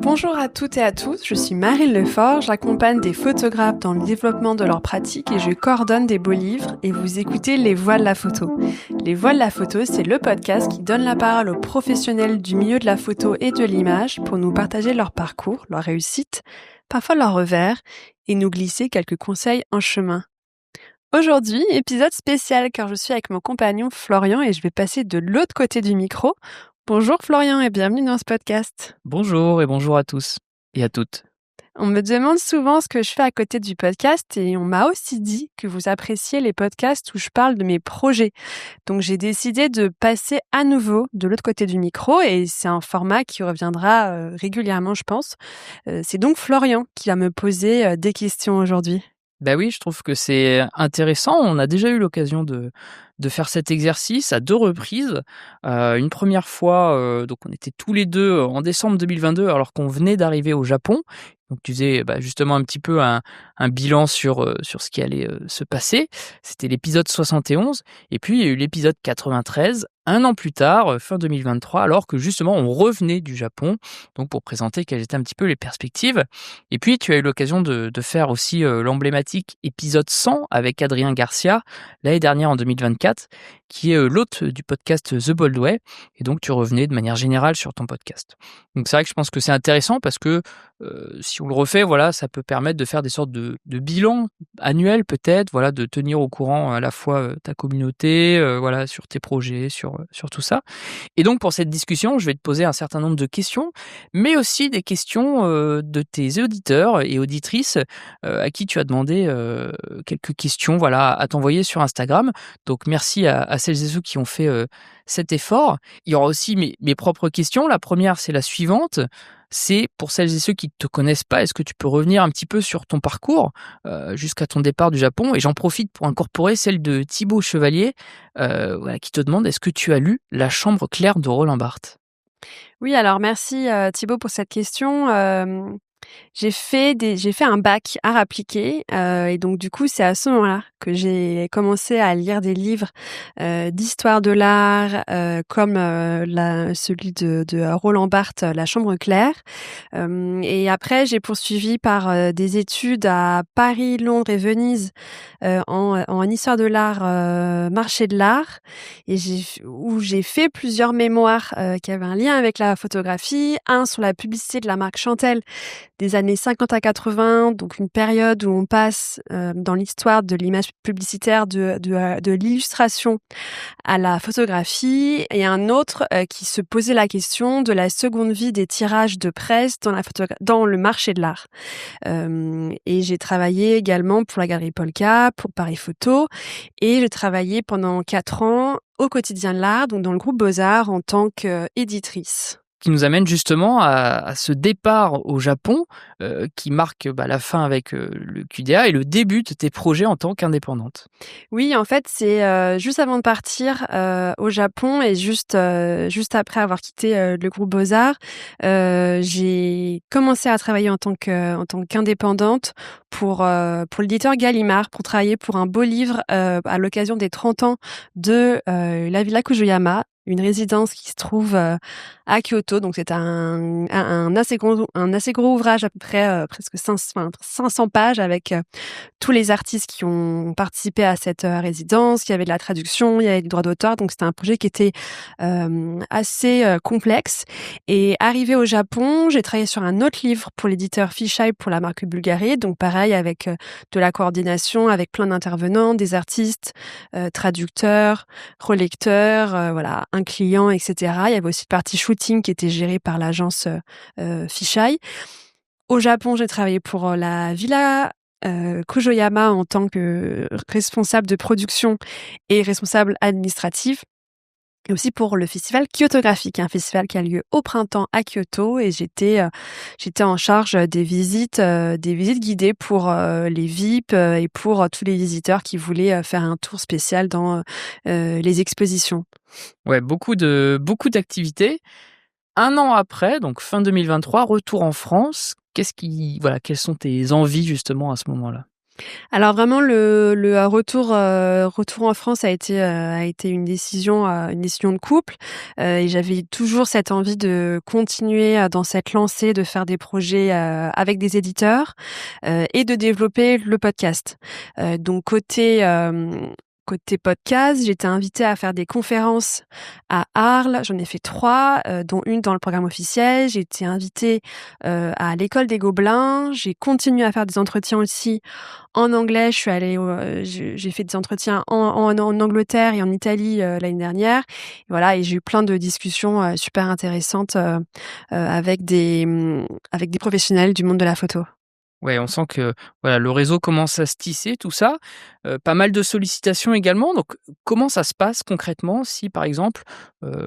Bonjour à toutes et à tous, je suis Marie Lefort, j'accompagne des photographes dans le développement de leur pratique et je coordonne des beaux livres et vous écoutez Les Voix de la photo. Les Voix de la photo, c'est le podcast qui donne la parole aux professionnels du milieu de la photo et de l'image pour nous partager leur parcours, leur réussite, parfois leurs revers et nous glisser quelques conseils en chemin. Aujourd'hui, épisode spécial car je suis avec mon compagnon Florian et je vais passer de l'autre côté du micro. Bonjour Florian et bienvenue dans ce podcast. Bonjour et bonjour à tous et à toutes. On me demande souvent ce que je fais à côté du podcast et on m'a aussi dit que vous appréciez les podcasts où je parle de mes projets. Donc j'ai décidé de passer à nouveau de l'autre côté du micro et c'est un format qui reviendra régulièrement, je pense. C'est donc Florian qui va me poser des questions aujourd'hui. Bah oui, je trouve que c'est intéressant. On a déjà eu l'occasion de faire cet exercice à 2 reprises. Une première fois, donc on était tous les 2 en décembre 2022 alors qu'on venait d'arriver au Japon. Donc tu faisais, justement un petit peu un bilan sur ce qui allait, se passer. C'était l'épisode 71 et puis il y a eu l'épisode 93, 1 an plus tard, fin 2023, alors que justement on revenait du Japon, donc pour présenter quelles étaient un petit peu les perspectives. Et puis tu as eu l'occasion de faire aussi, l'emblématique épisode 100 avec Adrien Garcia, l'année dernière en 2024, qui est, l'hôte du podcast The Bold Way et donc tu revenais de manière générale sur ton podcast. Donc c'est vrai que je pense que c'est intéressant parce que, si on le refait, voilà, ça peut permettre de faire des sortes de bilans annuels peut-être, voilà, de tenir au courant à la fois, ta communauté, voilà, sur tes projets, sur tout ça. Et donc pour cette discussion, je vais te poser un certain nombre de questions, mais aussi des questions, de tes auditeurs et auditrices, à qui tu as demandé, quelques questions, voilà, à t'envoyer sur Instagram. Donc merci à celles et ceux qui ont fait, cet effort. Il y aura aussi mes propres questions. La première, c'est la suivante. C'est pour celles et ceux qui ne te connaissent pas, est-ce que tu peux revenir un petit peu sur ton parcours, jusqu'à ton départ du Japon? Et j'en profite pour incorporer celle de Thibaut Chevalier, voilà, qui te demande: «Est-ce que tu as lu La chambre claire de Roland Barthes?» Oui, alors merci Thibaut pour cette question. J'ai fait un bac art appliqué, et donc du coup, c'est à ce moment-là que j'ai commencé à lire des livres, d'histoire de l'art, comme, celui de Roland Barthes, La chambre claire. Et après j'ai poursuivi par, des études à Paris, Londres et Venise, en histoire de l'art, marché de l'art et j'ai fait plusieurs mémoires, qui avaient un lien avec la photographie. Un sur la publicité de la marque Chantel des années 50 à 80, donc une période où on passe, dans l'histoire de l'image publicitaire de l'illustration à la photographie et un autre, qui se posait la question de la seconde vie des tirages de presse dans le marché de l'art. Et j'ai travaillé également pour la Galerie Polka, pour Paris Photo et j'ai travaillé pendant 4 ans au Quotidien de l'Art, donc dans le groupe Beaux-Arts en tant qu'éditrice. Qui nous amène justement à ce départ au Japon, qui marque, la fin avec, le QDA et le début de tes projets en tant qu'indépendante. Oui, en fait, c'est, juste avant de partir, au Japon et juste après avoir quitté, le groupe Beaux-Arts, j'ai commencé à travailler en tant qu'indépendante pour l'éditeur Gallimard, pour travailler pour un beau livre, à l'occasion des 30 ans de, la Villa Kujoyama, une résidence qui se trouve, à Kyoto. Donc c'est un assez gros ouvrage, à peu près, presque 500 pages avec, tous les artistes qui ont participé à cette, résidence. Il y avait de la traduction, il y avait du droit d'auteur, donc c'était un projet qui était, assez, complexe et arrivée au Japon, j'ai travaillé sur un autre livre pour l'éditeur Fisheye pour la marque Bulgari, donc pareil avec, de la coordination, avec plein d'intervenants, des artistes, traducteurs, relecteurs, voilà, un client et cetera. Il y avait aussi une partie shooting qui était gérée par l'agence, Fisheye. Au Japon, j'ai travaillé pour, la Villa Kujoyama en tant que responsable de production et responsable administrative et aussi pour le festival Kyotographique, un festival qui a lieu au printemps à Kyoto et j'étais en charge des visites guidées pour, les VIP, et pour, tous les visiteurs qui voulaient, faire un tour spécial dans, les expositions. Ouais, beaucoup d'activités. 1 an après, donc fin 2023, retour en France. Quelles sont tes envies justement à ce moment-là? Alors vraiment le retour en France a été une décision de couple, et j'avais toujours cette envie de continuer, dans cette lancée, de faire des projets, avec des éditeurs, et de développer le podcast. Donc côté podcast, j'ai été invitée à faire des conférences à Arles. J'en ai fait 3, dont une dans le programme officiel. J'ai été invitée, à l'École des Gobelins. J'ai continué à faire des entretiens aussi en anglais. Je suis allée j'ai fait des entretiens en Angleterre et en Italie, l'année dernière. Voilà, et j'ai eu plein de discussions, super intéressantes, avec des professionnels du monde de la photo. Ouais, on sent que, voilà, le réseau commence à se tisser, tout ça. Pas mal de sollicitations également, donc comment ça se passe concrètement si, par exemple,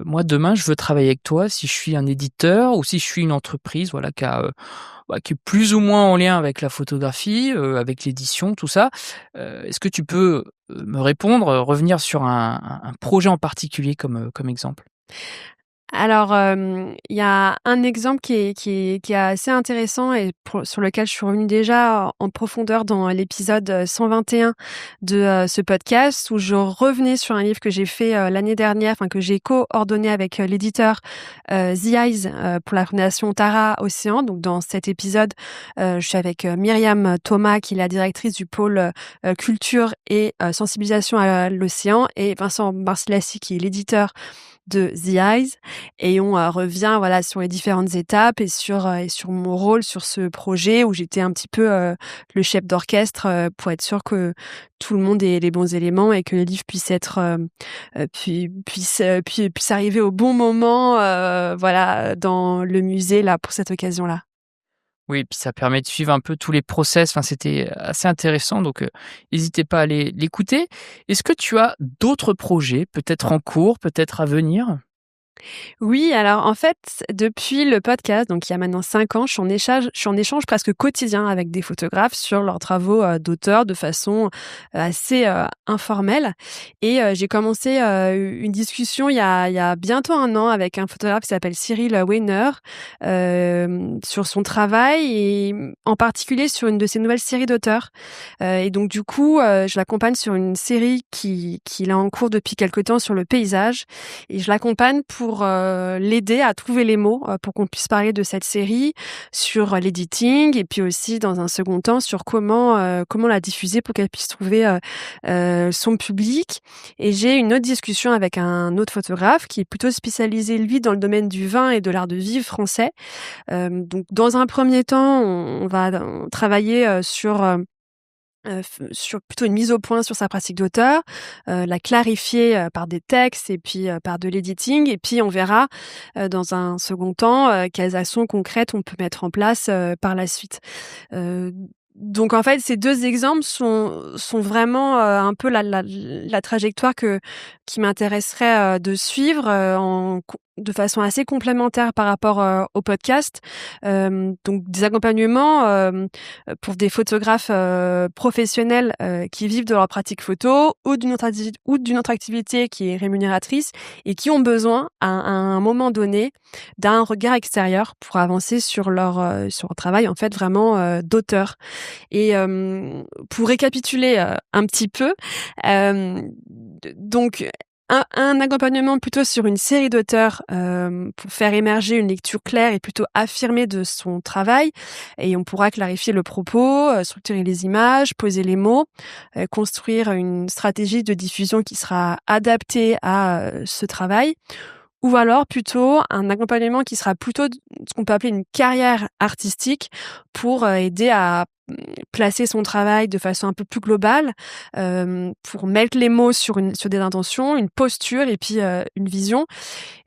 moi demain je veux travailler avec toi, si je suis un éditeur ou si je suis une entreprise, voilà, qui est plus ou moins en lien avec la photographie, avec l'édition, tout ça. Est-ce que tu peux, me répondre, revenir sur un projet en particulier comme exemple? Alors, il y a un exemple qui est assez intéressant et sur lequel je suis revenue déjà en profondeur dans l'épisode, 121 de, ce podcast, où je revenais sur un livre que j'ai fait, l'année dernière, enfin que j'ai coordonné avec, l'éditeur, The Eyes, pour la fondation Tara Océan. Donc dans cet épisode, je suis avec, Myriam Thomas, qui est la directrice du pôle, culture et sensibilisation à l'océan, et Vincent Marcellassi, qui est l'éditeur de The Eyes, et on, revient, voilà, sur les différentes étapes et sur mon rôle sur ce projet, où j'étais un petit peu, le chef d'orchestre, pour être sûr que tout le monde ait les bons éléments et que le livre puisse être, puisse arriver au bon moment, voilà, dans le musée là, pour cette occasion-là. Oui, puis ça permet de suivre un peu tous les process. Enfin, c'était assez intéressant, donc hésitez pas à l'écouter. Est-ce que tu as d'autres projets, peut-être en cours, peut-être à venir? Oui, alors en fait, depuis le podcast, donc il y a maintenant 5 ans, je suis en échange presque quotidien avec des photographes sur leurs travaux, d'auteur, de façon, assez, informelle, et j'ai commencé, une discussion il y a bientôt 1 an avec un photographe qui s'appelle Cyril Weiner, sur son travail, et en particulier sur une de ses nouvelles séries d'auteurs. Et donc du coup, je l'accompagne sur une série qu'il a en cours depuis quelque temps sur le paysage, et je l'accompagne pour, l'aider à trouver les mots, pour qu'on puisse parler de cette série, sur l'editing, et puis aussi dans un second temps sur comment la diffuser pour qu'elle puisse trouver, son public. Et j'ai une autre discussion avec un autre photographe qui est plutôt spécialisé, lui, dans le domaine du vin et de l'art de vivre français. Donc dans un premier temps, on va travailler, sur plutôt une mise au point sur sa pratique d'auteur, la clarifier, par des textes et puis, par de l'editing, et puis on verra, dans un second temps, quelles actions concrètes on peut mettre en place, par la suite. Heu, donc en fait, ces 2 exemples sont vraiment, un peu la trajectoire qui m'intéresserait, de suivre, de façon assez complémentaire par rapport, au podcast. Donc des accompagnements, pour des photographes, professionnels, qui vivent de leur pratique photo, ou d'une autre activité qui est rémunératrice, et qui ont besoin à un moment donné d'un regard extérieur pour avancer sur leur travail, en fait, vraiment, d'auteur. Et pour récapituler, un petit peu, donc un accompagnement plutôt sur une série d'auteurs, pour faire émerger une lecture claire et plutôt affirmée de son travail, et on pourra clarifier le propos, structurer les images, poser les mots, construire une stratégie de diffusion qui sera adaptée à, ce travail. Ou alors plutôt un accompagnement qui sera plutôt ce qu'on peut appeler une carrière artistique, pour, aider à, placer son travail de façon un peu plus globale, pour mettre les mots sur des intentions, une posture, et puis, une vision,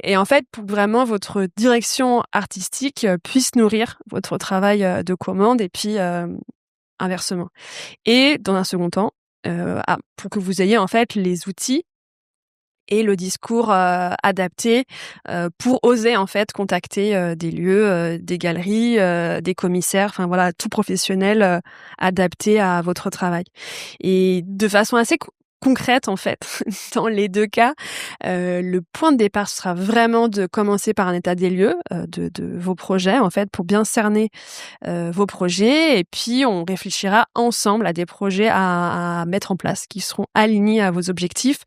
et en fait, pour que vraiment votre direction artistique, puisse nourrir votre travail, de commande, et puis, inversement. Et dans un second temps, pour que vous ayez en fait les outils et le discours, adapté, pour oser en fait contacter, des lieux, des galeries, des commissaires, enfin voilà, tout professionnel, adapté à votre travail. Et de façon assez concrète en fait dans les deux cas. Le point de départ sera vraiment de commencer par un état des lieux de vos projets en fait pour bien cerner vos projets et puis on réfléchira ensemble à des projets à mettre en place qui seront alignés à vos objectifs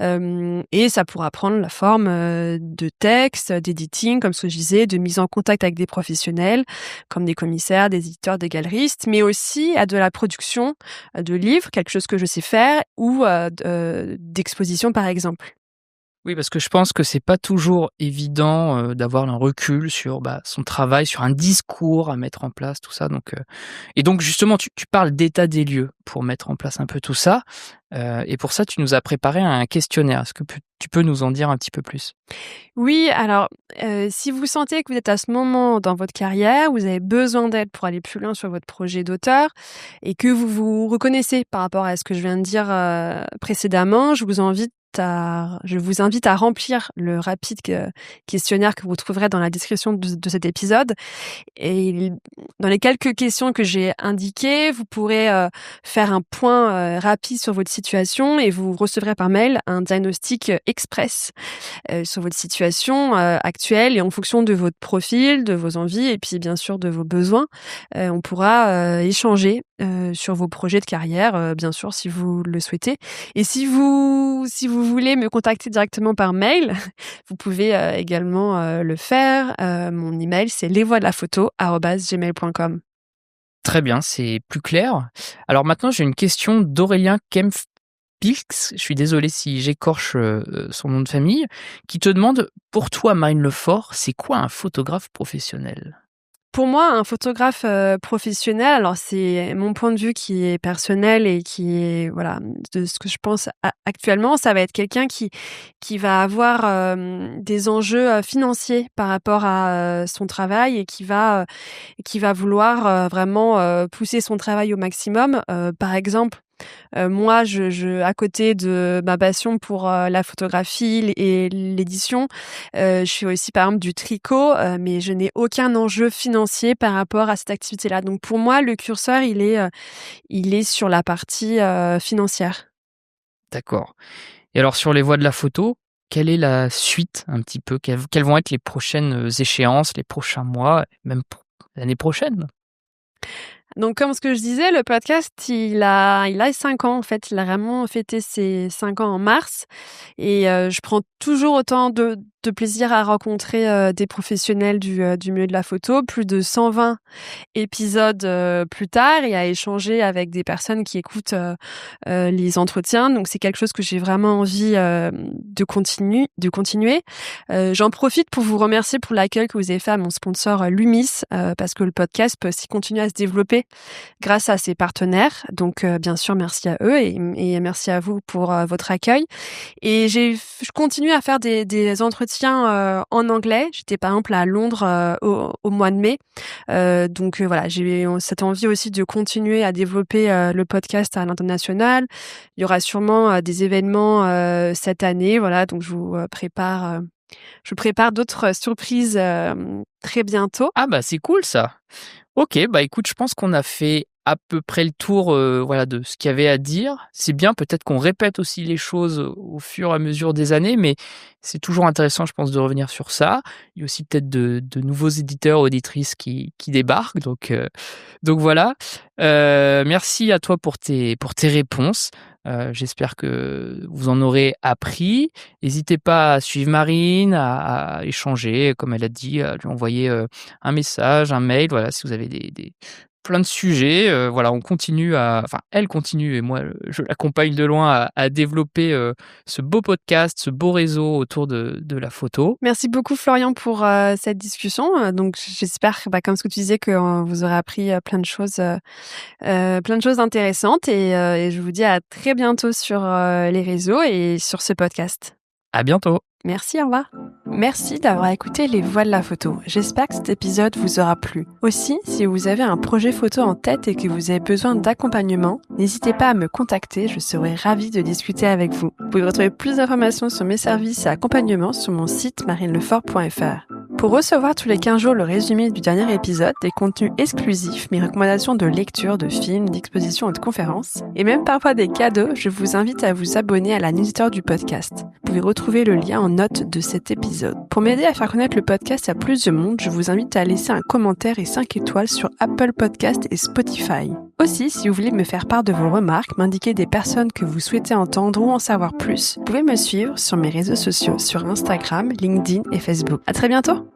et ça pourra prendre la forme de texte, d'editing comme ce que je disais, de mise en contact avec des professionnels comme des commissaires, des éditeurs, des galeristes, mais aussi à de la production de livres, quelque chose que je sais faire ou d'exposition par exemple. Oui, parce que je pense que c'est pas toujours évident, d'avoir un recul sur, son travail, sur un discours à mettre en place, tout ça et donc justement tu parles d'état des lieux pour mettre en place un peu tout ça, et pour ça tu nous as préparé un questionnaire. Est-ce que tu peux nous en dire un petit peu plus? Oui, alors, si vous sentez que vous êtes à ce moment dans votre carrière, vous avez besoin d'aide pour aller plus loin sur votre projet d'auteur et que vous vous reconnaissez par rapport à ce que je viens de dire, précédemment, je vous invite à remplir le rapide questionnaire que vous trouverez dans la description de cet épisode et dans les quelques questions que j'ai indiquées, vous pourrez, faire un point, rapide sur votre situation et vous recevrez par mail un diagnostic, express sur votre situation actuelle et en fonction de votre profil, de vos envies et puis bien sûr de vos besoins, on pourra échanger sur vos projets de carrière, bien sûr si vous le souhaitez. Et si vous voulez me contacter directement par mail, vous pouvez également le faire. Mon email c'est lesvoixdelaphoto@gmail.com. Très bien, c'est plus clair. Alors maintenant, j'ai une question d'Aurélien Kempfpilz, je suis désolé si j'écorche, son nom de famille, qui te demande: «Pour toi, Marine Lefort, c'est quoi un photographe professionnel?» Pour moi, un photographe, professionnel, alors c'est mon point de vue qui est personnel et qui est voilà, de ce que je pense actuellement, ça va être quelqu'un qui va avoir, des enjeux, financiers par rapport à, son travail et qui va vouloir, vraiment, pousser son travail au maximum. Par exemple, moi, à côté de ma passion pour, la photographie et l'édition, je fais aussi, par exemple, du tricot, mais je n'ai aucun enjeu financier par rapport à cette activité-là. Donc pour moi, le curseur, il est sur la partie, financière. D'accord, et alors sur les voies de la photo, quelle est la suite un petit peu? Quelles vont être les prochaines, échéances, les prochains mois, même pour l'année prochaine? Donc comme ce que je disais, le podcast, il a 5 ans, en fait. Il a vraiment fêté ses 5 ans en mars et je prends toujours autant de plaisir à rencontrer, des professionnels du milieu de la photo. Plus de 120 épisodes, plus tard et à échanger avec des personnes qui écoutent, les entretiens. Donc c'est quelque chose que j'ai vraiment envie, de continuer. J'en profite pour vous remercier pour l'accueil que vous avez fait à mon sponsor, Lumis, parce que le podcast peut aussi continuer à se développer grâce à ses partenaires. Donc bien sûr merci à eux et merci à vous pour, votre accueil. Et je continue à faire des entretiens, en anglais. J'étais par exemple à Londres, au mois de mai. Donc voilà, j'ai cette envie aussi de continuer à développer, le podcast à l'international. Il y aura sûrement, des événements, cette année, voilà, donc je prépare d'autres surprises, très bientôt. Ah bah, c'est cool ça. OK, bah, écoute, je pense qu'on a fait à peu près le tour, voilà, de ce qu'il y avait à dire. C'est bien peut-être qu'on répète aussi les choses au fur et à mesure des années, mais c'est toujours intéressant, je pense, de revenir sur ça. Il y a aussi peut-être de nouveaux éditeurs, auditrices qui débarquent, donc voilà. Merci à toi pour tes réponses. J'espère que vous en aurez appris. N'hésitez pas à suivre Marine, à échanger, comme elle a dit, à lui envoyer, un message, un mail, voilà, si vous avez des plein de sujets, voilà, elle continue et moi, je l'accompagne de loin à développer, ce beau podcast, ce beau réseau autour de la photo. Merci beaucoup Florian pour, cette discussion, donc j'espère, comme ce que tu disais, que, vous aurez appris, plein de choses intéressantes et je vous dis à très bientôt sur, les réseaux et sur ce podcast. À bientôt. Merci, au revoir. Merci d'avoir écouté Les Voix de la photo. J'espère que cet épisode vous aura plu. Aussi, si vous avez un projet photo en tête et que vous avez besoin d'accompagnement, n'hésitez pas à me contacter, je serai ravie de discuter avec vous. Vous pouvez retrouver plus d'informations sur mes services et accompagnements sur mon site marinelefort.fr. Pour recevoir tous les 15 jours le résumé du dernier épisode, des contenus exclusifs, mes recommandations de lecture, de films, d'expositions et de conférences, et même parfois des cadeaux, je vous invite à vous abonner à la newsletter du podcast. Vous pouvez retrouver le lien en note de cet épisode. Pour m'aider à faire connaître le podcast à plus de monde, je vous invite à laisser un commentaire et 5 étoiles sur Apple Podcast et Spotify. Aussi, si vous voulez me faire part de vos remarques, m'indiquer des personnes que vous souhaitez entendre ou en savoir plus, vous pouvez me suivre sur mes réseaux sociaux, sur Instagram, LinkedIn et Facebook. À très bientôt!